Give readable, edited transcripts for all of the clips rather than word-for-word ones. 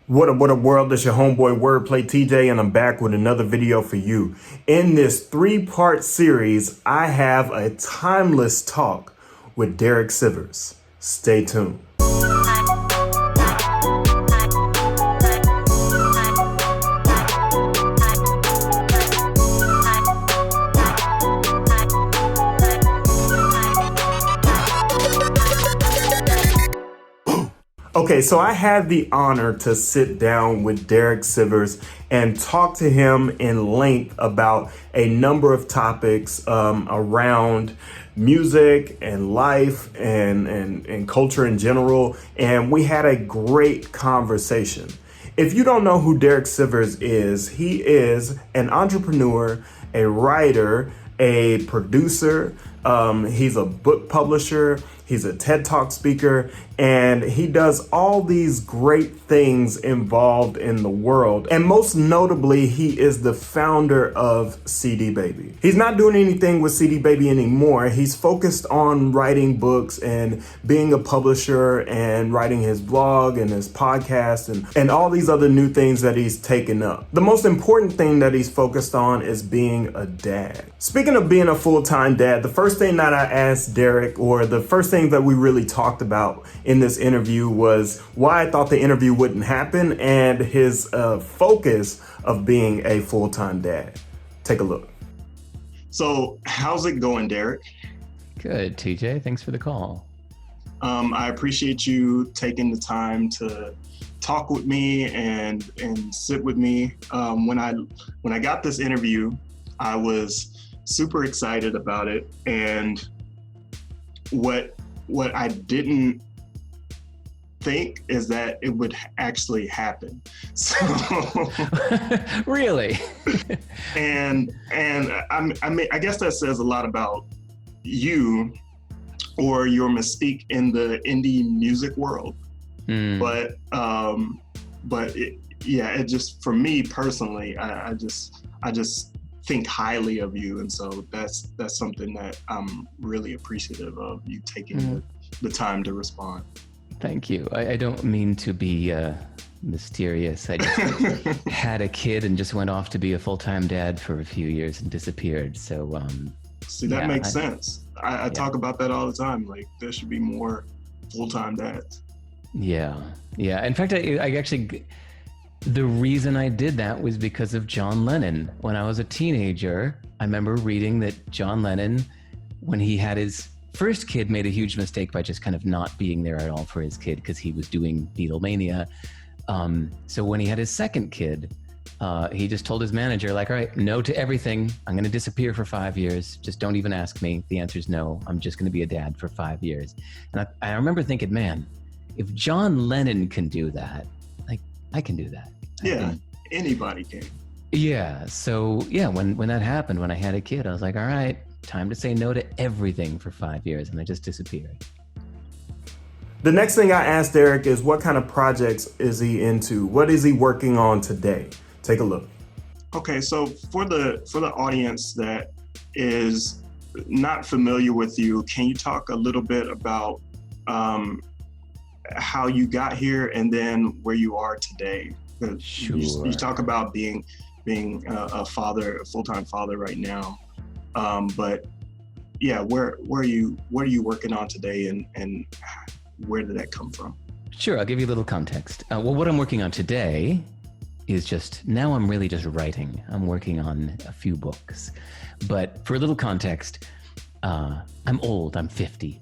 What up, world? It's your homeboy Wordplay TJ, and I'm back with another video for you. In this three-part series, I have a timeless talk with Derek Sivers. Stay tuned. Okay, so I had the honor to sit down with Derek Sivers and talk to him in length about a number of topics around music and life and culture in general. And we had a great conversation. If you don't know who Derek Sivers is, he is an entrepreneur, a writer, a producer. He's a book publisher. He's a TED Talk speaker, and he does all these great things involved in the world. And most notably, he is the founder of CD Baby. He's not doing anything with CD Baby anymore. He's focused on writing books and being a publisher and writing his blog and his podcast and all these other new things that he's taken up. The most important thing that he's focused on is being a dad. Speaking of being a full-time dad, the first thing that I asked Derek, or the first thing that we really talked about in this interview, was why I thought the interview wouldn't happen and his focus of being a full-time dad. Take a look. So how's it going, Derek? Good, TJ. Thanks for the call. I appreciate you taking the time to talk with me and sit with me. When I got this interview, I was super excited about it, and what I didn't think is that it would actually happen. So Really? and I guess that says a lot about you or your mystique in the indie music world. But it just, for me personally, I just think highly of you, and so that's something that I'm really appreciative of, you taking the time to respond. Thank you. I don't mean to be mysterious. I just had a kid and just went off to be a full-time dad for a few years and disappeared. So see, that makes sense. I talk about that all the time. Like, there should be more full-time dads. Yeah. In fact, I actually, the reason I did that was because of John Lennon. When I was a teenager, I remember reading that John Lennon, when he had his first kid, made a huge mistake by just kind of not being there at all for his kid because he was doing Beatlemania. So when he had his second kid, he just told his manager, like, all right, no to everything. I'm going to disappear for 5 years. Just don't even ask me. The answer is no. I'm just going to be a dad for 5 years. And I remember thinking, man, if John Lennon can do that, like, I can do that. Anybody can. Yeah. So when that happened, when I had a kid, I was like, all right, time to say no to everything for 5 years. And I just disappeared. The next thing I asked Derek is, what kind of projects is he into? What is he working on today? Take a look. Okay, so for the audience that is not familiar with you, can you talk a little bit about how you got here and then where you are today? Sure. You talk about being a father, a full-time father right now, but yeah, what are you working on today, and where did that come from? Sure, I'll give you a little context. Well, what I'm working on today is now I'm really just writing. I'm working on a few books, but for a little context, I'm old, I'm 50.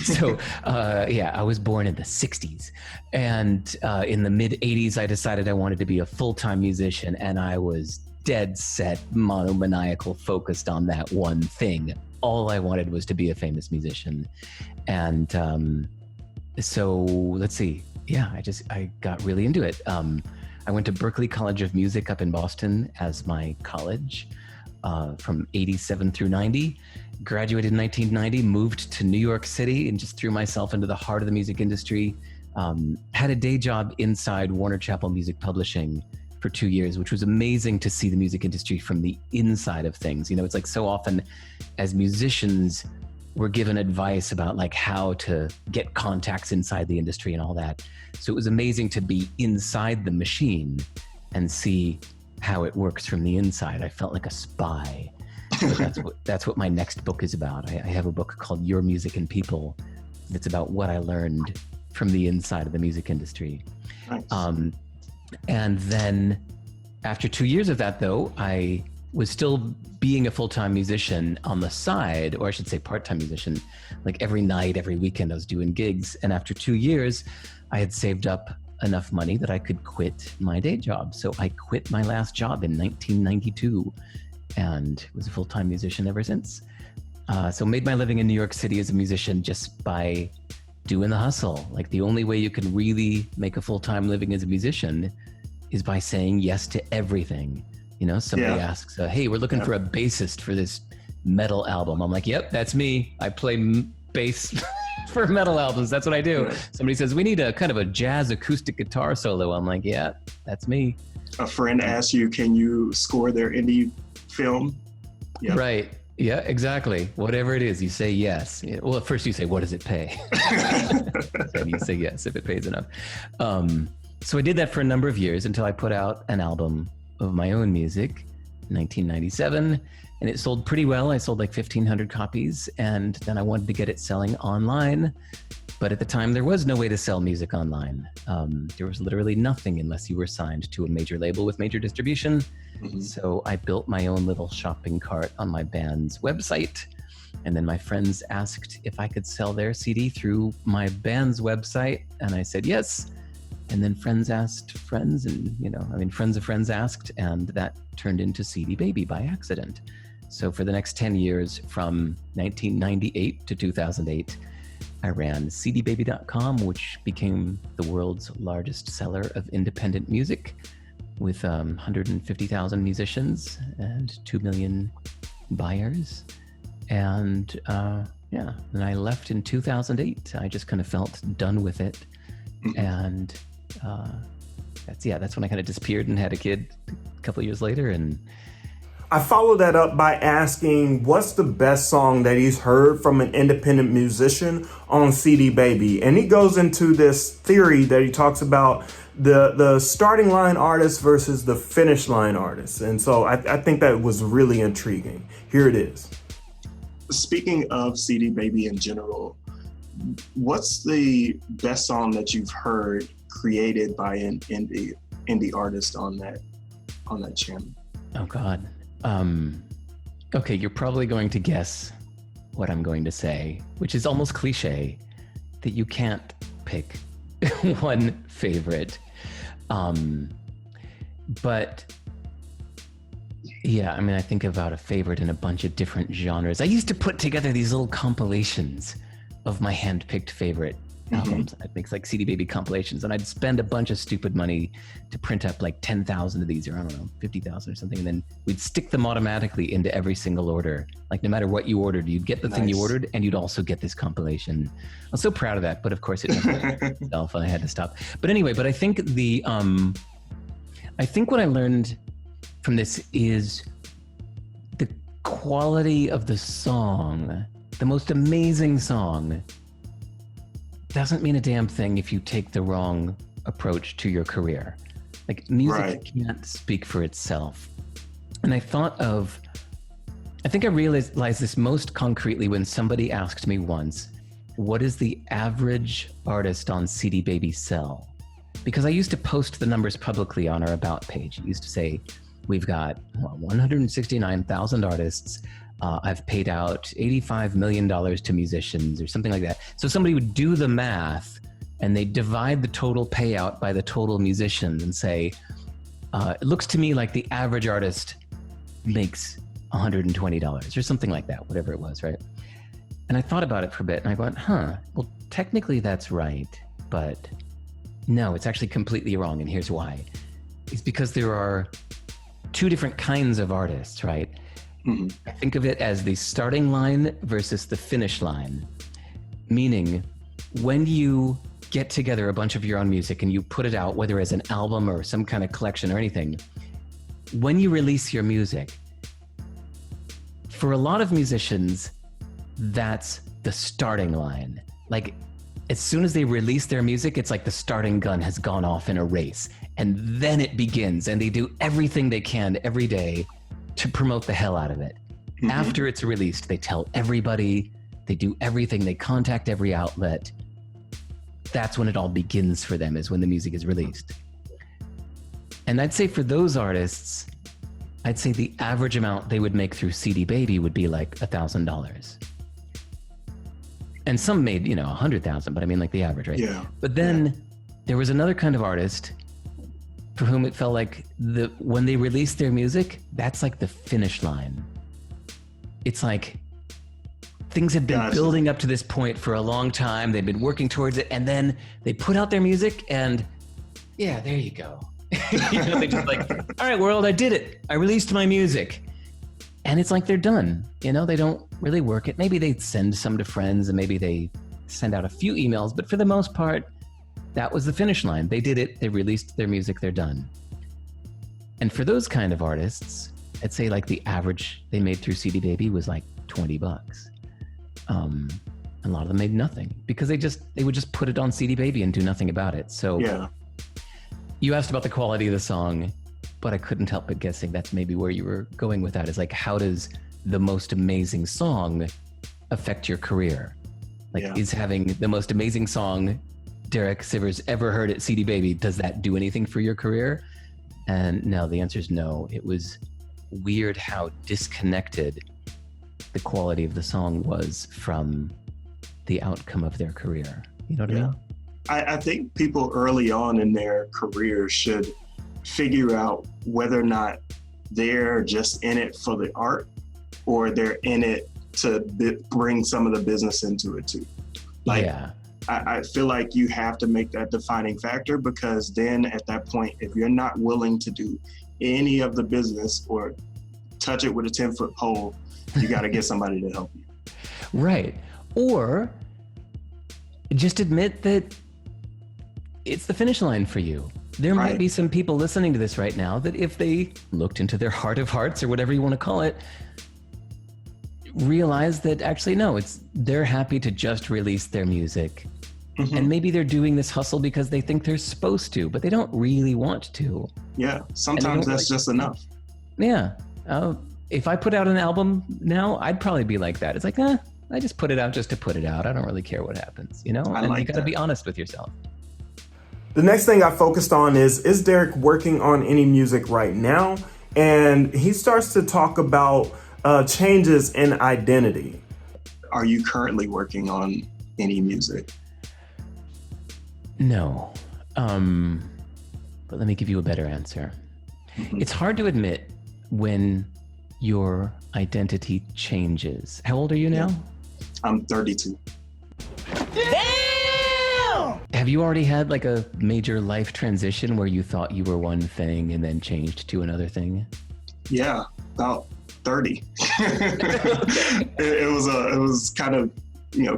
So I was born in the 60s, and in the mid 80s, I decided I wanted to be a full-time musician, and I was dead set, monomaniacal, focused on that one thing. All I wanted was to be a famous musician. And so let's see. Yeah, I got really into it. I went to Berklee College of Music up in Boston as my college from 87 through 90. Graduated in 1990, moved to New York City and just threw myself into the heart of the music industry. Had a day job inside Warner Chappell Music Publishing for 2 years, which was amazing to see the music industry from the inside of things. You know, it's like so often as musicians, were given advice about like how to get contacts inside the industry and all that. So it was amazing to be inside the machine and see how it works from the inside. I felt like a spy. So that's what my next book is about. I have a book called Your Music and People. It's about what I learned from the inside of the music industry. Nice. And then after 2 years of that, though, I was still being a full-time musician on the side, or I should say part-time musician. Like every night, every weekend, I was doing gigs. And after 2 years, I had saved up enough money that I could quit my day job. So I quit my last job in 1992 and was a full-time musician ever since. So made my living in New York City as a musician just by doing the hustle. Like the only way you can really make a full-time living as a musician is by saying yes to everything. You know, somebody asks, hey, we're looking for a bassist for this metal album. I'm like, yep, that's me. I play bass for metal albums. That's what I do. Right. Somebody says, we need a kind of a jazz acoustic guitar solo. I'm like, yeah, that's me. A friend asks you, can you score their indie film? Yep. Right. Yeah, exactly. Whatever it is, you say yes. Well, at first you say, what does it pay? And you say yes if it pays enough. So I did that for a number of years until I put out an album of my own music in 1997, and it sold pretty well. I sold like 1,500 copies, and then I wanted to get it selling online. But at the time, there was no way to sell music online. There was literally nothing unless you were signed to a major label with major distribution. Mm-hmm. So I built my own little shopping cart on my band's website. And then my friends asked if I could sell their CD through my band's website. And I said yes. And then friends asked friends, and friends of friends asked, and that turned into CD Baby by accident. So for the next 10 years, from 1998 to 2008, I ran cdbaby.com, which became the world's largest seller of independent music, with 150,000 musicians and 2 million buyers. And then I left in 2008. I just kind of felt done with it. And that's when I kind of disappeared and had a kid a couple of years later. And I followed that up by asking, what's the best song that he's heard from an independent musician on CD Baby? And he goes into this theory that he talks about the starting line artist versus the finish line artist. And so I think that was really intriguing. Here it is. Speaking of CD Baby in general, what's the best song that you've heard created by an indie artist on that channel? Oh God. Okay, you're probably going to guess what I'm going to say, which is almost cliche, that you can't pick one favorite. But yeah, I think about a favorite in a bunch of different genres. I used to put together these little compilations of my hand-picked favorite albums. I'd make like CD Baby compilations, and I'd spend a bunch of stupid money to print up like 10,000 of these, or 50,000 or something, and then we'd stick them automatically into every single order. Like no matter what you ordered, you'd get the thing you ordered, and you'd also get this compilation. I was so proud of that, but of course it never worked itself, and I had to stop. But anyway, I think I think what I learned from this is the quality of the song. The most amazing song doesn't mean a damn thing if you take the wrong approach to your career. Like music can't speak for itself. And I think I realized this most concretely when somebody asked me once, what does the average artist on CD Baby sell? Because I used to post the numbers publicly on our About page. It used to say, we've got 169,000 artists. I've paid out $85 million to musicians or something like that. So somebody would do the math and they divide the total payout by the total musicians and say, it looks to me like the average artist makes $120 or something like that, whatever it was, right? And I thought about it for a bit and I went, well, technically that's right, but no, it's actually completely wrong. And here's why. It's because there are two different kinds of artists, right? I think of it as the starting line versus the finish line. Meaning, when you get together a bunch of your own music and you put it out, whether as an album or some kind of collection or anything, when you release your music, for a lot of musicians, that's the starting line. Like, as soon as they release their music, it's like the starting gun has gone off in a race. And then it begins, and they do everything they can every day to promote the hell out of it. Mm-hmm. After it's released, they tell everybody, they do everything, they contact every outlet. That's when it all begins for them, is when the music is released. And I'd say for those artists, I'd say the average amount they would make through CD Baby would be like $1,000. And some made, 100,000, but I mean like the average, right? Yeah. But then there was another kind of artist for whom it felt like when they released their music, that's like the finish line. It's like things have been building up to this point for a long time. They've been working towards it, and then they put out their music, and yeah, there you go. They just like, all right, world, I did it. I released my music. And it's like they're done. They don't really work it. Maybe they send some to friends, and maybe they send out a few emails, but for the most part, that was the finish line. They did it. They released their music. They're done. And for those kind of artists, I'd say like the average they made through CD Baby was like $20. A lot of them made nothing because they would just put it on CD Baby and do nothing about it. So yeah. You asked about the quality of the song, but I couldn't help but guessing that's maybe where you were going with that, is like, how does the most amazing song affect your career? Like, is having the most amazing song Derek Sivers ever heard at CD Baby, does that do anything for your career? And no, the answer is no. It was weird how disconnected the quality of the song was from the outcome of their career. You know what I mean? I think people early on in their career should figure out whether or not they're just in it for the art, or they're in it to bring some of the business into it too. I feel like you have to make that defining factor, because then at that point, if you're not willing to do any of the business or touch it with a 10-foot pole, you got to get somebody to help you. Right. Or just admit that it's the finish line for you. There might be some people listening to this right now that if they looked into their heart of hearts, or whatever you want to call it, realize that actually, no, they're happy to just release their music. Mm-hmm. And maybe they're doing this hustle because they think they're supposed to, but they don't really want to. Yeah, sometimes that's just enough. Yeah. If I put out an album now, I'd probably be like that. It's like, I just put it out just to put it out. I don't really care what happens, And you got to be honest with yourself. The next thing I focused on is Derek working on any music right now? And he starts to talk about changes in identity. Are you currently working on any music? No. But let me give you a better answer. Mm-hmm. It's hard to admit when your identity changes. How old are you now? I'm 32. Have you already had like a major life transition where you thought you were one thing and then changed to another thing? Yeah, about 30. It was kind of,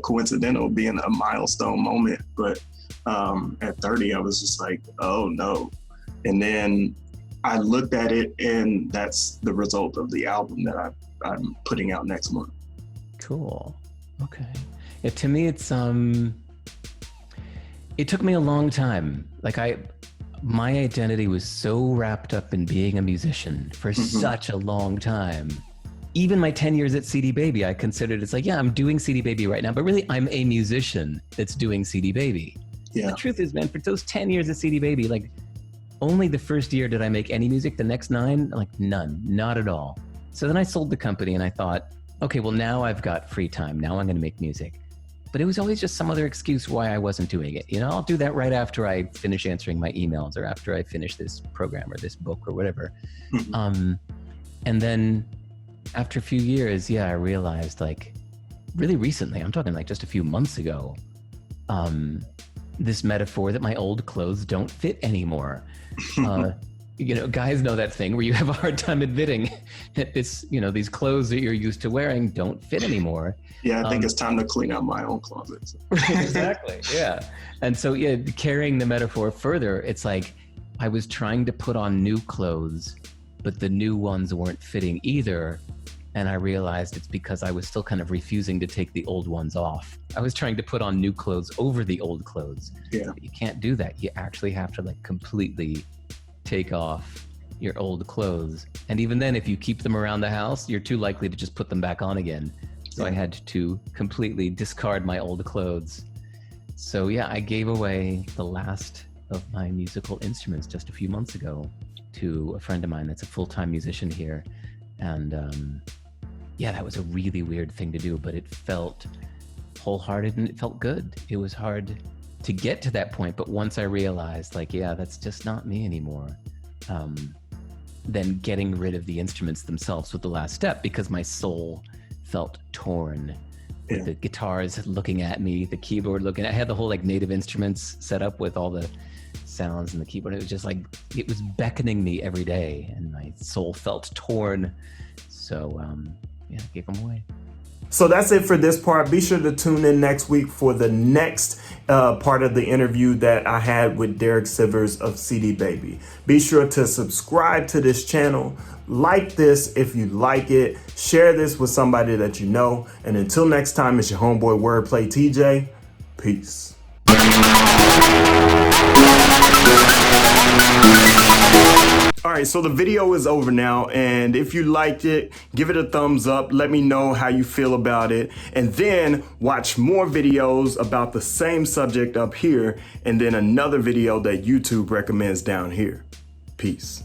coincidental, being a milestone moment. But at 30, I was just like, oh no. And then I looked at it, and that's the result of the album that I'm putting out next month. Cool. Okay. Yeah, to me, it took me a long time. My identity was so wrapped up in being a musician for such a long time. Even my 10 years at CD Baby, I considered it's like, yeah, I'm doing CD Baby right now, but really I'm a musician that's doing CD Baby. Yeah. The truth is, man, for those 10 years at CD Baby, only the first year did I make any music. The next 9, none, not at all. So then I sold the company, and I thought, okay, well, now I've got free time. Now I'm going to make music. But it was always just some other excuse why I wasn't doing it. I'll do that right after I finish answering my emails, or after I finish this program or this book or whatever. Mm-hmm. And then after a few years, I realized, really recently, I'm talking just a few months ago, this metaphor that my old clothes don't fit anymore. Guys know that thing where you have a hard time admitting that these clothes that you're used to wearing don't fit anymore. Yeah, I think it's time to clean out my own closet. Exactly, yeah. And so, carrying the metaphor further, it's like I was trying to put on new clothes, but the new ones weren't fitting either. And I realized it's because I was still kind of refusing to take the old ones off. I was trying to put on new clothes over the old clothes. Yeah. But you can't do that. You actually have to like completely take off your old clothes. And even then, if you keep them around the house, you're too likely to just put them back on again. So I had to completely discard my old clothes. So yeah, I gave away the last of my musical instruments just a few months ago to a friend of mine that's a full-time musician here. And yeah, that was a really weird thing to do, but it felt wholehearted and it felt good. It was hard to get to that point, but once I realized like, yeah, that's just not me anymore, then getting rid of the instruments themselves was the last step, because my soul felt torn. With the guitars looking at me, the keyboard looking I had the whole like native instruments set up with all the sounds and the keyboard. It was just like, it was beckoning me every day and my soul felt torn. So yeah, I gave them away. So that's it for this part. Be sure to tune in next week for the next part of the interview that I had with Derek Sivers of CD Baby. Be sure to subscribe to this channel, like this if you like it, share this with somebody that you know. And until next time, it's your homeboy WordPlay TJ. Peace. All right, so the video is over now, and if you liked it, give it a thumbs up. Let me know how you feel about it, and then watch more videos about the same subject up here, and then another video that YouTube recommends down here. Peace.